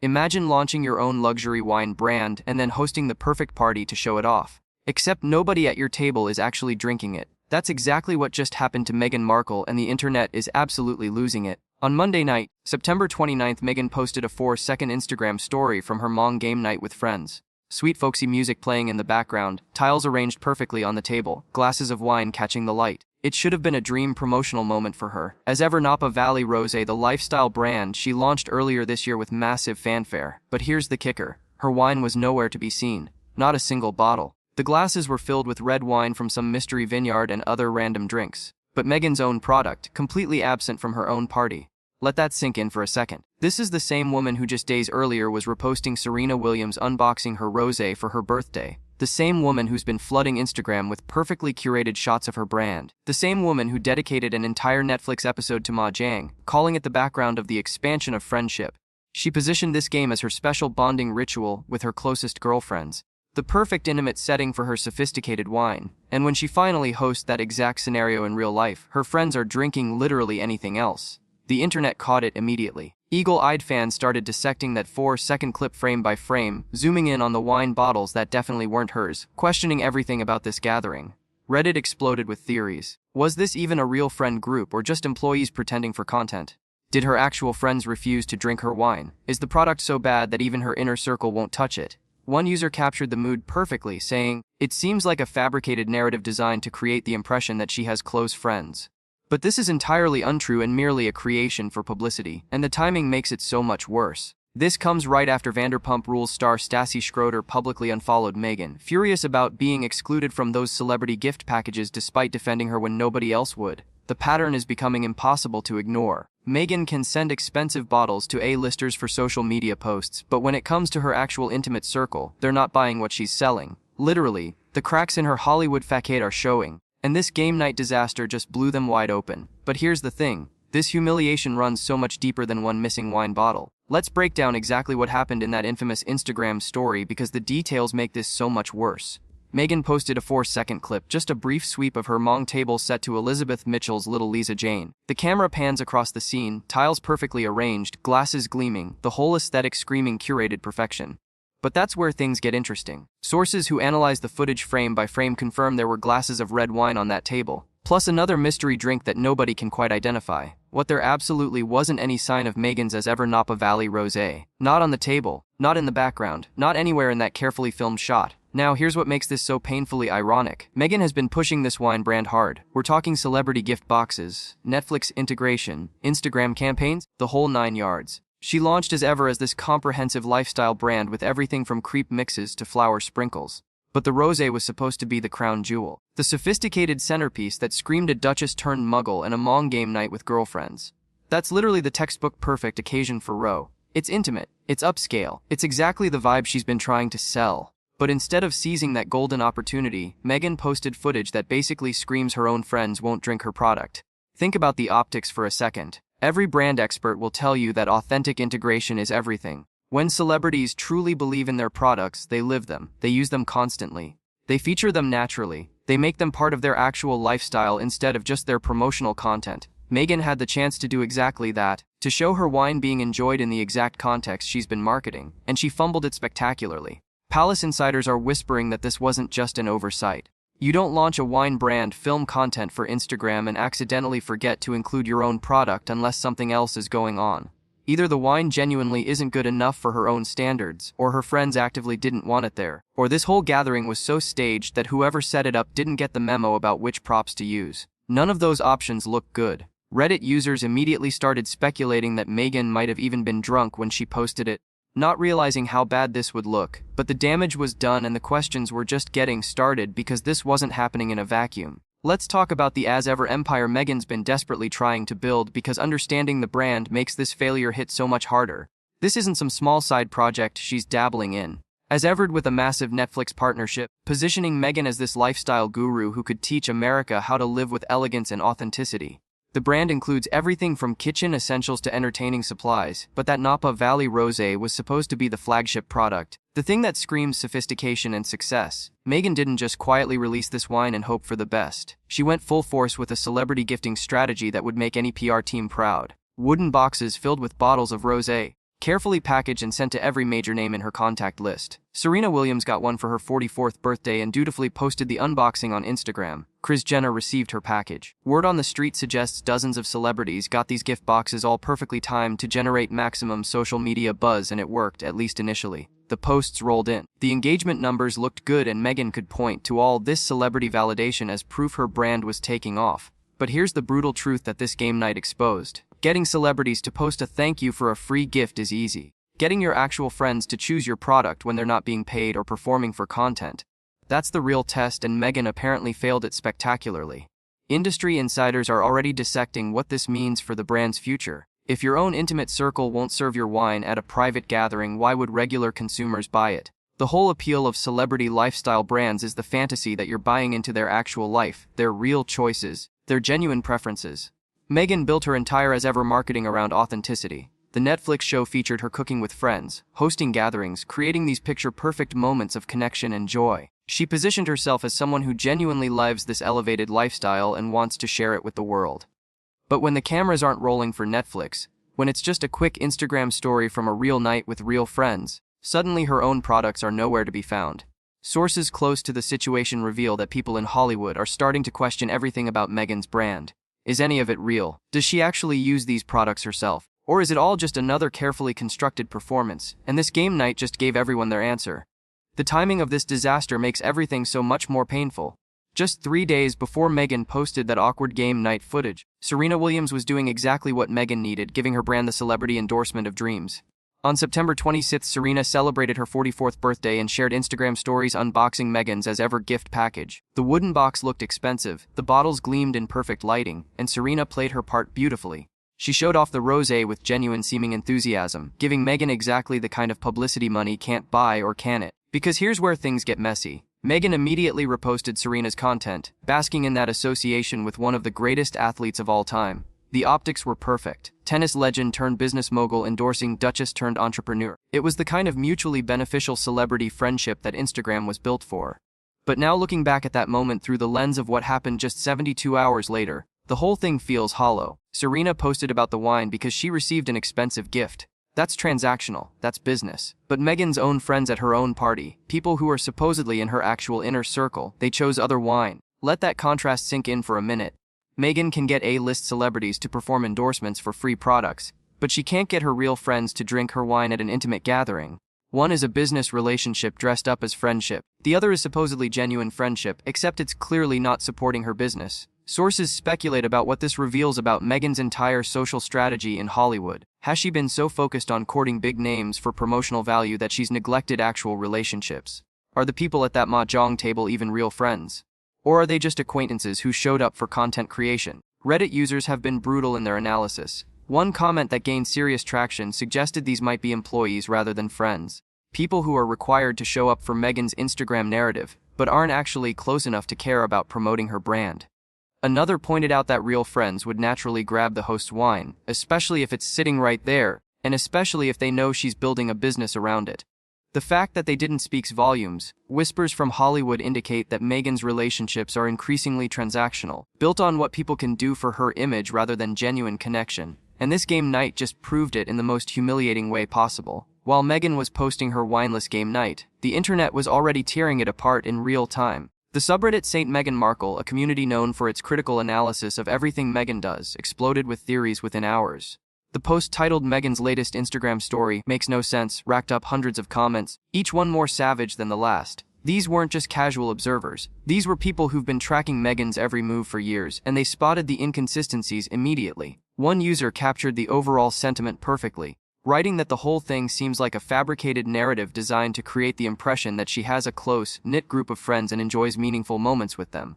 Imagine launching your own luxury wine brand and then hosting the perfect party to show it off. Except nobody at your table is actually drinking it. That's exactly what just happened to Meghan Markle, and the internet is absolutely losing it. On Monday night, September 29th, Meghan posted a 4-second Instagram story from her Hmong game night with friends. Sweet folksy music playing in the background, tiles arranged perfectly on the table, glasses of wine catching the light. It should have been a dream promotional moment for her. As ever, Napa Valley Rosé, the lifestyle brand she launched earlier this year with massive fanfare. But here's the kicker. Her wine was nowhere to be seen. Not a single bottle. The glasses were filled with red wine from some mystery vineyard and other random drinks. But Meghan's own product, completely absent from her own party. Let that sink in for a second. This is the same woman who just days earlier was reposting Serena Williams unboxing her rosé for her birthday. The same woman who's been flooding Instagram with perfectly curated shots of her brand. The same woman who dedicated an entire Netflix episode to Ma Jiang, calling it the background of the expansion of friendship. She positioned this game as her special bonding ritual with her closest girlfriends. The perfect intimate setting for her sophisticated wine. And when she finally hosts that exact scenario in real life, her friends are drinking literally anything else. The internet caught it immediately. Eagle-eyed fans started dissecting that 4-second clip frame by frame, zooming in on the wine bottles that definitely weren't hers, questioning everything about this gathering. Reddit exploded with theories. Was this even a real friend group or just employees pretending for content? Did her actual friends refuse to drink her wine? Is the product so bad that even her inner circle won't touch it? One user captured the mood perfectly, saying, "It seems like a fabricated narrative designed to create the impression that she has close friends. But this is entirely untrue and merely a creation for publicity, and the timing makes it so much worse." This comes right after Vanderpump Rules star Stassi Schroeder publicly unfollowed Meghan, furious about being excluded from those celebrity gift packages despite defending her when nobody else would. The pattern is becoming impossible to ignore. Meghan can send expensive bottles to A-listers for social media posts, but when it comes to her actual intimate circle, they're not buying what she's selling. Literally, the cracks in her Hollywood facade are showing. And this game night disaster just blew them wide open. But here's the thing. This humiliation runs so much deeper than one missing wine bottle. Let's break down exactly what happened in that infamous Instagram story because the details make this so much worse. Meghan posted a 4-second clip, just a brief sweep of her Hmong table set to Elizabeth Mitchell's Little Lisa Jane. The camera pans across the scene, tiles perfectly arranged, glasses gleaming, the whole aesthetic screaming curated perfection. But that's where things get interesting. Sources who analyzed the footage frame by frame confirm there were glasses of red wine on that table, plus another mystery drink that nobody can quite identify. What there absolutely wasn't any sign of Meghan's as ever Napa Valley Rosé. Not on the table, not in the background, not anywhere in that carefully filmed shot. Now here's what makes this so painfully ironic. Meghan has been pushing this wine brand hard. We're talking celebrity gift boxes, Netflix integration, Instagram campaigns, the whole 9 yards. She launched as ever as this comprehensive lifestyle brand with everything from crepe mixes to flour sprinkles. But the rosé was supposed to be the crown jewel. The sophisticated centerpiece that screamed a Duchess-turned-muggle and a Hmong game night with girlfriends. That's literally the textbook perfect occasion for Ro. It's intimate, it's upscale, it's exactly the vibe she's been trying to sell. But instead of seizing that golden opportunity, Meghan posted footage that basically screams her own friends won't drink her product. Think about the optics for a second. Every brand expert will tell you that authentic integration is everything. When celebrities truly believe in their products, they live them, they use them constantly. They feature them naturally. They make them part of their actual lifestyle instead of just their promotional content. Meghan had the chance to do exactly that, to show her wine being enjoyed in the exact context she's been marketing, and she fumbled it spectacularly. Palace insiders are whispering that this wasn't just an oversight. You don't launch a wine brand, film content for Instagram, and accidentally forget to include your own product unless something else is going on. Either the wine genuinely isn't good enough for her own standards, or her friends actively didn't want it there, or this whole gathering was so staged that whoever set it up didn't get the memo about which props to use. None of those options look good. Reddit users immediately started speculating that Meghan might have even been drunk when she posted it, not realizing how bad this would look. But the damage was done and the questions were just getting started because this wasn't happening in a vacuum. Let's talk about the as-ever empire Meghan's been desperately trying to build, because understanding the brand makes this failure hit so much harder. This isn't some small side project she's dabbling in. As ever with a massive Netflix partnership, positioning Meghan as this lifestyle guru who could teach America how to live with elegance and authenticity. The brand includes everything from kitchen essentials to entertaining supplies, but that Napa Valley Rosé was supposed to be the flagship product, the thing that screams sophistication and success. Meghan didn't just quietly release this wine and hope for the best. She went full force with a celebrity gifting strategy that would make any PR team proud. Wooden boxes filled with bottles of rosé, carefully packaged and sent to every major name in her contact list. Serena Williams got one for her 44th birthday and dutifully posted the unboxing on Instagram. Kris Jenner received her package. Word on the street suggests dozens of celebrities got these gift boxes all perfectly timed to generate maximum social media buzz, and it worked, at least initially. The posts rolled in. The engagement numbers looked good, and Meghan could point to all this celebrity validation as proof her brand was taking off. But here's the brutal truth that this game night exposed. Getting celebrities to post a thank you for a free gift is easy. Getting your actual friends to choose your product when they're not being paid or performing for content, that's the real test, and Meghan apparently failed it spectacularly. Industry insiders are already dissecting what this means for the brand's future. If your own intimate circle won't serve your wine at a private gathering, why would regular consumers buy it? The whole appeal of celebrity lifestyle brands is the fantasy that you're buying into their actual life, their real choices, their genuine preferences. Meghan built her entire as-ever marketing around authenticity. The Netflix show featured her cooking with friends, hosting gatherings, creating these picture-perfect moments of connection and joy. She positioned herself as someone who genuinely lives this elevated lifestyle and wants to share it with the world. But when the cameras aren't rolling for Netflix, when it's just a quick Instagram story from a real night with real friends, suddenly her own products are nowhere to be found. Sources close to the situation reveal that people in Hollywood are starting to question everything about Meghan's brand. Is any of it real? Does she actually use these products herself? Or is it all just another carefully constructed performance, and this game night just gave everyone their answer? The timing of this disaster makes everything so much more painful. Just 3 days before Meghan posted that awkward game night footage, Serena Williams was doing exactly what Meghan needed, giving her brand the celebrity endorsement of dreams. On September 26th, Serena celebrated her 44th birthday and shared Instagram stories unboxing Meghan's as-ever gift package. The wooden box looked expensive, the bottles gleamed in perfect lighting, and Serena played her part beautifully. She showed off the rosé with genuine seeming enthusiasm, giving Meghan exactly the kind of publicity money can't buy, or can it? Because here's where things get messy. Meghan immediately reposted Serena's content, basking in that association with one of the greatest athletes of all time. The optics were perfect. Tennis legend turned business mogul endorsing Duchess turned entrepreneur. It was the kind of mutually beneficial celebrity friendship that Instagram was built for. But now, looking back at that moment through the lens of what happened just 72 hours later, the whole thing feels hollow. Serena posted about the wine because she received an expensive gift. That's transactional, that's business. But Meghan's own friends at her own party, people who are supposedly in her actual inner circle, they chose other wine. Let that contrast sink in for a minute. Meghan can get A-list celebrities to perform endorsements for free products, but she can't get her real friends to drink her wine at an intimate gathering. One is a business relationship dressed up as friendship. The other is supposedly genuine friendship, except it's clearly not supporting her business. Sources speculate about what this reveals about Meghan's entire social strategy in Hollywood. Has she been so focused on courting big names for promotional value that she's neglected actual relationships? Are the people at that mahjong table even real friends? Or are they just acquaintances who showed up for content creation? Reddit users have been brutal in their analysis. One comment that gained serious traction suggested these might be employees rather than friends. People who are required to show up for Meghan's Instagram narrative, but aren't actually close enough to care about promoting her brand. Another pointed out that real friends would naturally grab the host's wine, especially if it's sitting right there, and especially if they know she's building a business around it. The fact that they didn't speaks volumes. Whispers from Hollywood indicate that Meghan's relationships are increasingly transactional, built on what people can do for her image rather than genuine connection. And this game night just proved it in the most humiliating way possible. While Meghan was posting her wineless game night, the internet was already tearing it apart in real time. The subreddit St. Meghan Markle, a community known for its critical analysis of everything Meghan does, exploded with theories within hours. The post titled "Meghan's latest Instagram story makes no sense" racked up hundreds of comments, each one more savage than the last. These weren't just casual observers. These were people who've been tracking Meghan's every move for years, and they spotted the inconsistencies immediately. One user captured the overall sentiment perfectly, writing that the whole thing seems like a fabricated narrative designed to create the impression that she has a close, knit group of friends and enjoys meaningful moments with them.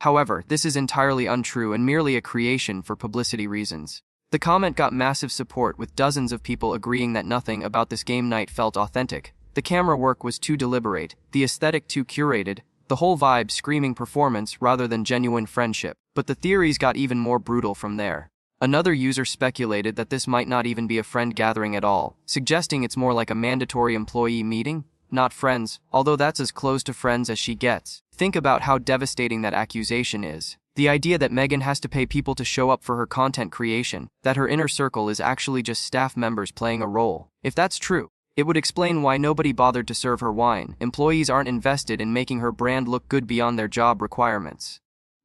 However, this is entirely untrue and merely a creation for publicity reasons. The comment got massive support, with dozens of people agreeing that nothing about this game night felt authentic. The camera work was too deliberate, the aesthetic too curated, the whole vibe screaming performance rather than genuine friendship. But the theories got even more brutal from there. Another user speculated that this might not even be a friend gathering at all, suggesting it's more like a mandatory employee meeting, not friends, although that's as close to friends as she gets. Think about how devastating that accusation is. The idea that Meghan has to pay people to show up for her content creation, that her inner circle is actually just staff members playing a role. If that's true, it would explain why nobody bothered to serve her wine. Employees aren't invested in making her brand look good beyond their job requirements.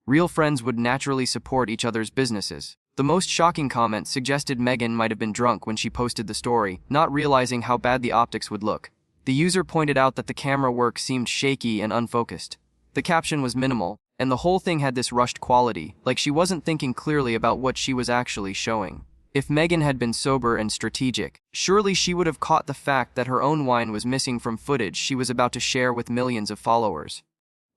Real friends would naturally support each other's businesses. The most shocking comment suggested Meghan might have been drunk when she posted the story, not realizing how bad the optics would look. The user pointed out that the camera work seemed shaky and unfocused. The caption was minimal, and the whole thing had this rushed quality, like she wasn't thinking clearly about what she was actually showing. If Meghan had been sober and strategic, surely she would have caught the fact that her own wine was missing from footage she was about to share with millions of followers.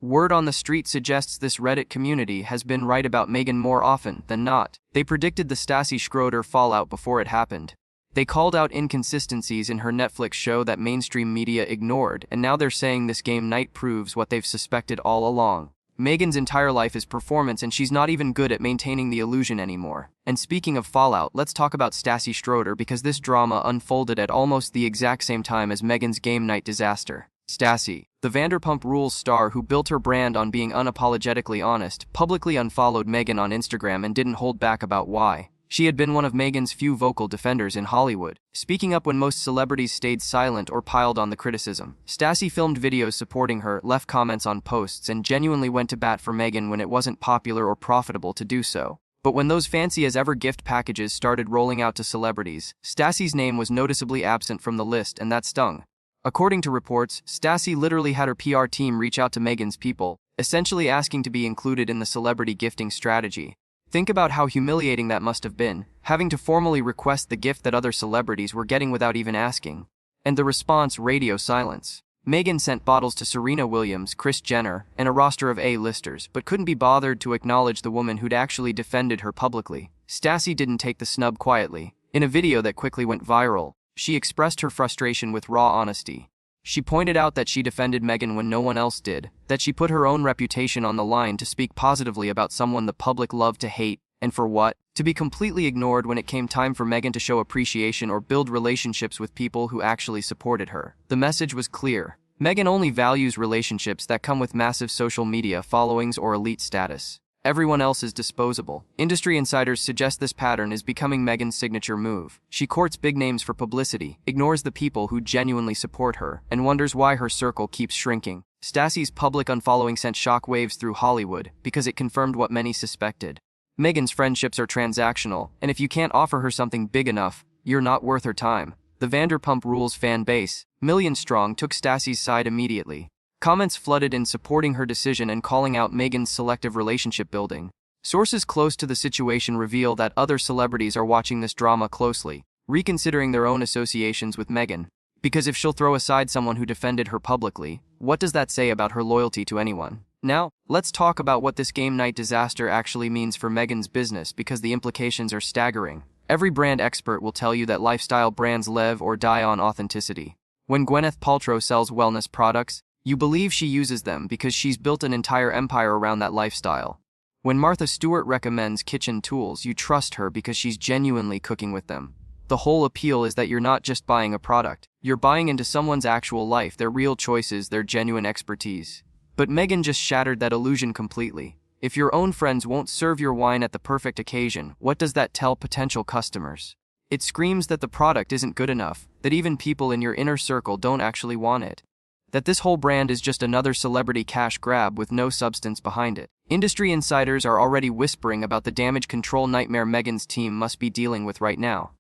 Word on the street suggests this Reddit community has been right about Meghan more often than not. They predicted the Stassi Schroeder fallout before it happened. They called out inconsistencies in her Netflix show that mainstream media ignored, and now they're saying this game night proves what they've suspected all along. Meghan's entire life is performance, and she's not even good at maintaining the illusion anymore. And speaking of fallout, let's talk about Stassi Schroeder, because this drama unfolded at almost the exact same time as Meghan's game night disaster. Stassi, the Vanderpump Rules star who built her brand on being unapologetically honest, publicly unfollowed Meghan on Instagram and didn't hold back about why. She had been one of Meghan's few vocal defenders in Hollywood, speaking up when most celebrities stayed silent or piled on the criticism. Stassi filmed videos supporting her, left comments on posts, and genuinely went to bat for Meghan when it wasn't popular or profitable to do so. But when those fancy-as-ever gift packages started rolling out to celebrities, Stassi's name was noticeably absent from the list, and that stung. According to reports, Stassi literally had her PR team reach out to Meghan's people, essentially asking to be included in the celebrity gifting strategy. Think about how humiliating that must have been, having to formally request the gift that other celebrities were getting without even asking. And the response: radio silence. Meghan sent bottles to Serena Williams, Kris Jenner, and a roster of A-listers, but couldn't be bothered to acknowledge the woman who'd actually defended her publicly. Stassi didn't take the snub quietly. In a video that quickly went viral, she expressed her frustration with raw honesty. She pointed out that she defended Meghan when no one else did, that she put her own reputation on the line to speak positively about someone the public loved to hate, and for what? To be completely ignored when it came time for Meghan to show appreciation or build relationships with people who actually supported her. The message was clear. Meghan only values relationships that come with massive social media followings or elite status. Everyone else is disposable. Industry insiders suggest this pattern is becoming Meghan's signature move. She courts big names for publicity, ignores the people who genuinely support her, and wonders why her circle keeps shrinking. Stassi's public unfollowing sent shockwaves through Hollywood because it confirmed what many suspected. Meghan's friendships are transactional, and if you can't offer her something big enough, you're not worth her time. The Vanderpump Rules fan base, million strong, took Stassi's side immediately. Comments flooded in supporting her decision and calling out Meghan's selective relationship building. Sources close to the situation reveal that other celebrities are watching this drama closely, reconsidering their own associations with Meghan. Because if she'll throw aside someone who defended her publicly, what does that say about her loyalty to anyone? Now, let's talk about what this game night disaster actually means for Meghan's business, because the implications are staggering. Every brand expert will tell you that lifestyle brands live or die on authenticity. When Gwyneth Paltrow sells wellness products, you believe she uses them because she's built an entire empire around that lifestyle. When Martha Stewart recommends kitchen tools, you trust her because she's genuinely cooking with them. The whole appeal is that you're not just buying a product, you're buying into someone's actual life, their real choices, their genuine expertise. But Meghan just shattered that illusion completely. If your own friends won't serve your wine at the perfect occasion, what does that tell potential customers? It screams that the product isn't good enough, that even people in your inner circle don't actually want it. That this whole brand is just another celebrity cash grab with no substance behind it. Industry insiders are already whispering about the damage control nightmare Meghan's team must be dealing with right now.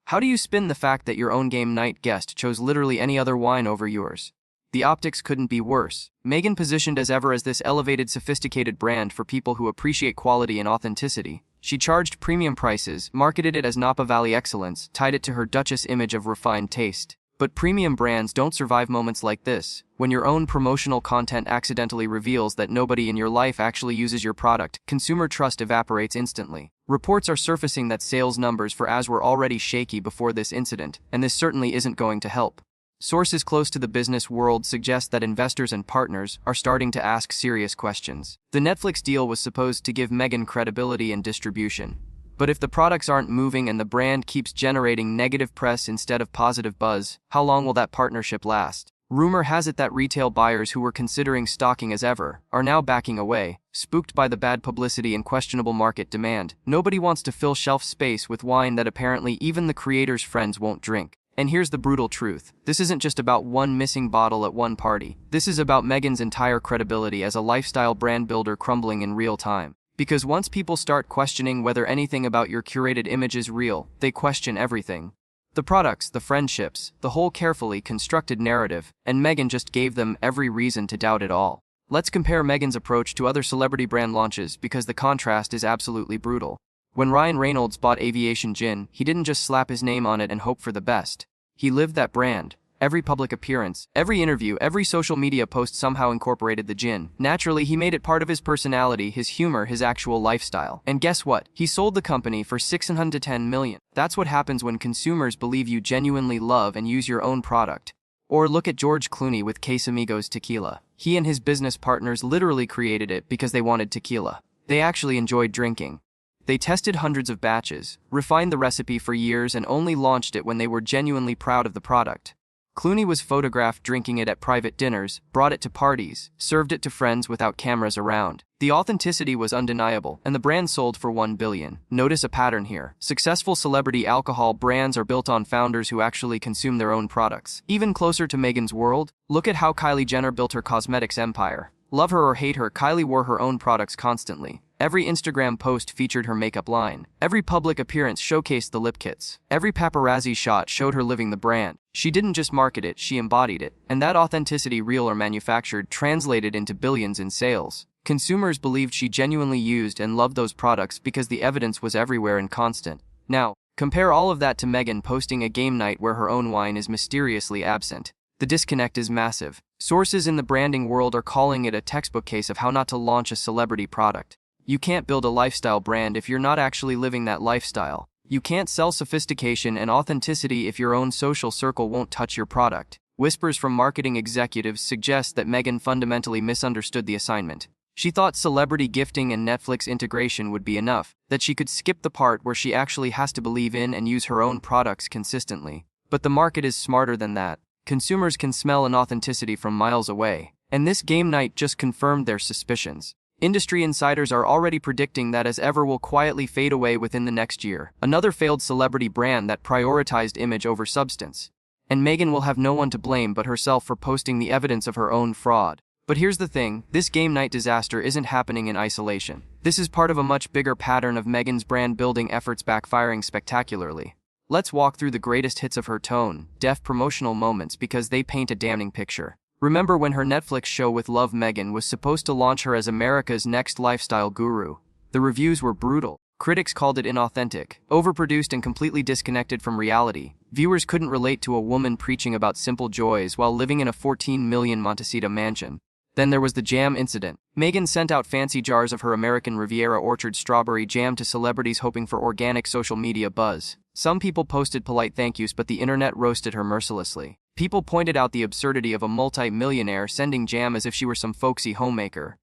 How do you spin the fact that your own game night guest chose literally any other wine over yours? The optics couldn't be worse. Meghan positioned as ever as this elevated, sophisticated brand for people who appreciate quality and authenticity. She charged premium prices, marketed it as Napa Valley excellence, tied it to her Duchess image of refined taste. But premium brands don't survive moments like this. When your own promotional content accidentally reveals that nobody in your life actually uses your product, consumer trust evaporates instantly. Reports are surfacing that sales numbers for As were already shaky before this incident, and this certainly isn't going to help. Sources close to the business world suggest that investors and partners are starting to ask serious questions. The Netflix deal was supposed to give Meghan credibility and distribution. But if the products aren't moving and the brand keeps generating negative press instead of positive buzz, how long will that partnership last? Rumor has it that retail buyers who were considering stocking as ever are now backing away, spooked by the bad publicity and questionable market demand. Nobody wants to fill shelf space with wine that apparently even the creator's friends won't drink. And here's the brutal truth. This isn't just about one missing bottle at one party. This is about Meghan's entire credibility as a lifestyle brand builder crumbling in real time. Because once people start questioning whether anything about your curated image is real, they question everything. The products, the friendships, the whole carefully constructed narrative, and Meghan just gave them every reason to doubt it all. Let's compare Meghan's approach to other celebrity brand launches because the contrast is absolutely brutal. When Ryan Reynolds bought Aviation Gin, he didn't just slap his name on it and hope for the best. He lived that brand. Every public appearance, every interview, every social media post somehow incorporated the gin. Naturally, he made it part of his personality, his humor, his actual lifestyle. And guess what? He sold the company for $610 million. That's what happens when consumers believe you genuinely love and use your own product. Or look at George Clooney with Casamigos tequila. He and his business partners literally created it because they wanted tequila. They actually enjoyed drinking. They tested hundreds of batches, refined the recipe for years, and only launched it when they were genuinely proud of the product. Clooney was photographed drinking it at private dinners, brought it to parties, served it to friends without cameras around. The authenticity was undeniable, and the brand sold for $1 billion. Notice a pattern here. Successful celebrity alcohol brands are built on founders who actually consume their own products. Even closer to Meghan's world, look at how Kylie Jenner built her cosmetics empire. Love her or hate her, Kylie wore her own products constantly. Every Instagram post featured her makeup line. Every public appearance showcased the lip kits. Every paparazzi shot showed her living the brand. She didn't just market it, she embodied it. And that authenticity, real or manufactured, translated into billions in sales. Consumers believed she genuinely used and loved those products because the evidence was everywhere and constant. Now, compare all of that to Meghan posting a game night where her own wine is mysteriously absent. The disconnect is massive. Sources in the branding world are calling it a textbook case of how not to launch a celebrity product. You can't build a lifestyle brand if you're not actually living that lifestyle. You can't sell sophistication and authenticity if your own social circle won't touch your product. Whispers from marketing executives suggest that Meghan fundamentally misunderstood the assignment. She thought celebrity gifting and Netflix integration would be enough, that she could skip the part where she actually has to believe in and use her own products consistently. But the market is smarter than that. Consumers can smell an authenticity from miles away, and this game night just confirmed their suspicions. Industry insiders are already predicting that As Ever will quietly fade away within the next year, another failed celebrity brand that prioritized image over substance. And Meghan will have no one to blame but herself for posting the evidence of her own fraud. But here's the thing, this game night disaster isn't happening in isolation. This is part of a much bigger pattern of Meghan's brand-building efforts backfiring spectacularly. Let's walk through the greatest hits of her tone-deaf promotional moments because they paint a damning picture. Remember when her Netflix show with Love Meghan was supposed to launch her as America's next lifestyle guru? The reviews were brutal. Critics called it inauthentic, overproduced and completely disconnected from reality. Viewers couldn't relate to a woman preaching about simple joys while living in a $14 million Montecito mansion. Then there was the jam incident. Meghan sent out fancy jars of her American Riviera Orchard strawberry jam to celebrities hoping for organic social media buzz. Some people posted polite thank yous, but the internet roasted her mercilessly. People pointed out the absurdity of a multi-millionaire sending jam as if she were some folksy homemaker.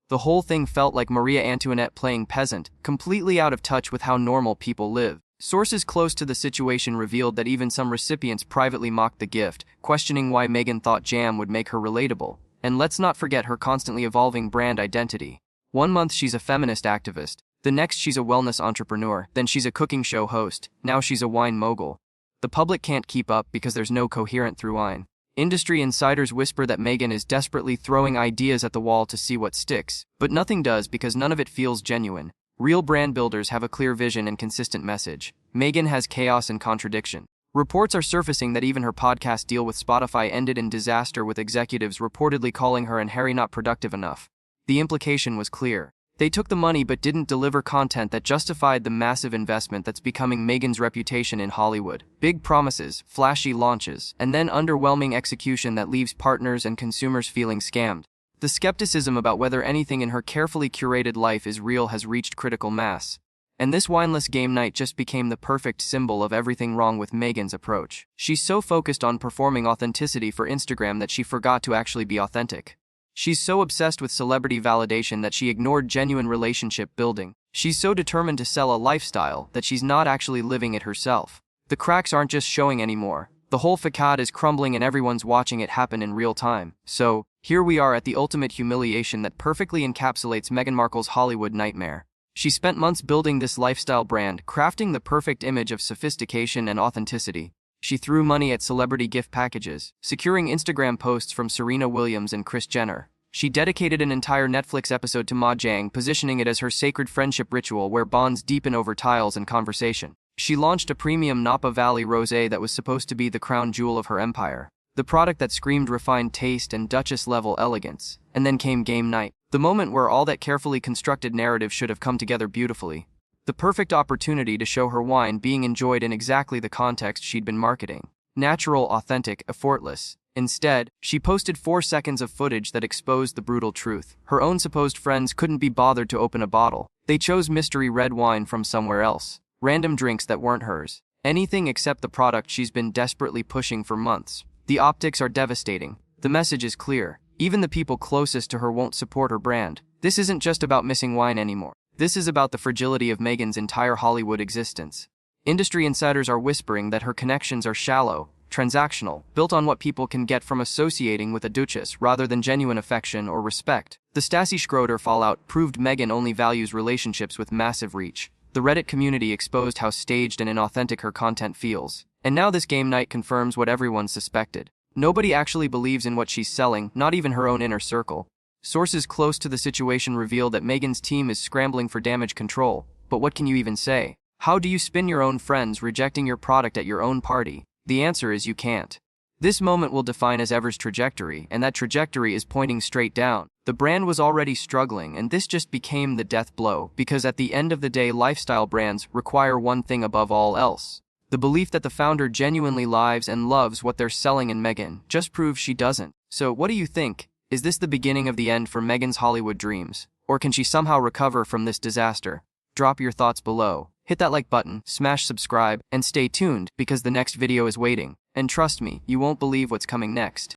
The whole thing felt like Maria Antoinette playing peasant, completely out of touch with how normal people live. Sources close to the situation revealed that even some recipients privately mocked the gift, questioning why Meghan thought jam would make her relatable. And let's not forget her constantly evolving brand identity. One month she's a feminist activist, the next she's a wellness entrepreneur, then she's a cooking show host, now she's a wine mogul. The public can't keep up because there's no coherent through line. Industry insiders whisper that Meghan is desperately throwing ideas at the wall to see what sticks, but nothing does because none of it feels genuine. Real brand builders have a clear vision and consistent message. Meghan has chaos and contradiction. Reports are surfacing that even her podcast deal with Spotify ended in disaster, with executives reportedly calling her and Harry not productive enough. The implication was clear. They took the money but didn't deliver content that justified the massive investment that's becoming Meghan's reputation in Hollywood. Big promises, flashy launches, and then underwhelming execution that leaves partners and consumers feeling scammed. The skepticism about whether anything in her carefully curated life is real has reached critical mass. And this wineless game night just became the perfect symbol of everything wrong with Meghan's approach. She's so focused on performing authenticity for Instagram that she forgot to actually be authentic. She's so obsessed with celebrity validation that she ignored genuine relationship building. She's so determined to sell a lifestyle that she's not actually living it herself. The cracks aren't just showing anymore. The whole facade is crumbling and everyone's watching it happen in real time. So, here we are at the ultimate humiliation that perfectly encapsulates Meghan Markle's Hollywood nightmare. She spent months building this lifestyle brand, crafting the perfect image of sophistication and authenticity. She threw money at celebrity gift packages, securing Instagram posts from Serena Williams and Kris Jenner. She dedicated an entire Netflix episode to Ma Jiang, positioning it as her sacred friendship ritual where bonds deepen over tiles and conversation. She launched a premium Napa Valley rosé that was supposed to be the crown jewel of her empire, the product that screamed refined taste and Duchess-level elegance. And then came game night, the moment where all that carefully constructed narrative should have come together beautifully. The perfect opportunity to show her wine being enjoyed in exactly the context she'd been marketing. Natural, authentic, effortless. Instead, she posted 4 seconds of footage that exposed the brutal truth. Her own supposed friends couldn't be bothered to open a bottle. They chose mystery red wine from somewhere else. Random drinks that weren't hers. Anything except the product she's been desperately pushing for months. The optics are devastating. The message is clear. Even the people closest to her won't support her brand. This isn't just about missing wine anymore. This is about the fragility of Meghan's entire Hollywood existence. Industry insiders are whispering that her connections are shallow, transactional, built on what people can get from associating with a duchess rather than genuine affection or respect. The Stassi-Schroeder fallout proved Meghan only values relationships with massive reach. The Reddit community exposed how staged and inauthentic her content feels. And now this game night confirms what everyone suspected. Nobody actually believes in what she's selling, not even her own inner circle. Sources close to the situation reveal that Meghan's team is scrambling for damage control. But what can you even say? How do you spin your own friends rejecting your product at your own party? The answer is you can't. This moment will define as ever's trajectory, and that trajectory is pointing straight down. The brand was already struggling, and this just became the death blow, because at the end of the day, lifestyle brands require one thing above all else. The belief that the founder genuinely lives and loves what they're selling, in Meghan just proves she doesn't. So what do you think? Is this the beginning of the end for Meghan's Hollywood dreams? Or can she somehow recover from this disaster? Drop your thoughts below. Hit that like button, smash subscribe, and stay tuned because the next video is waiting. And trust me, you won't believe what's coming next.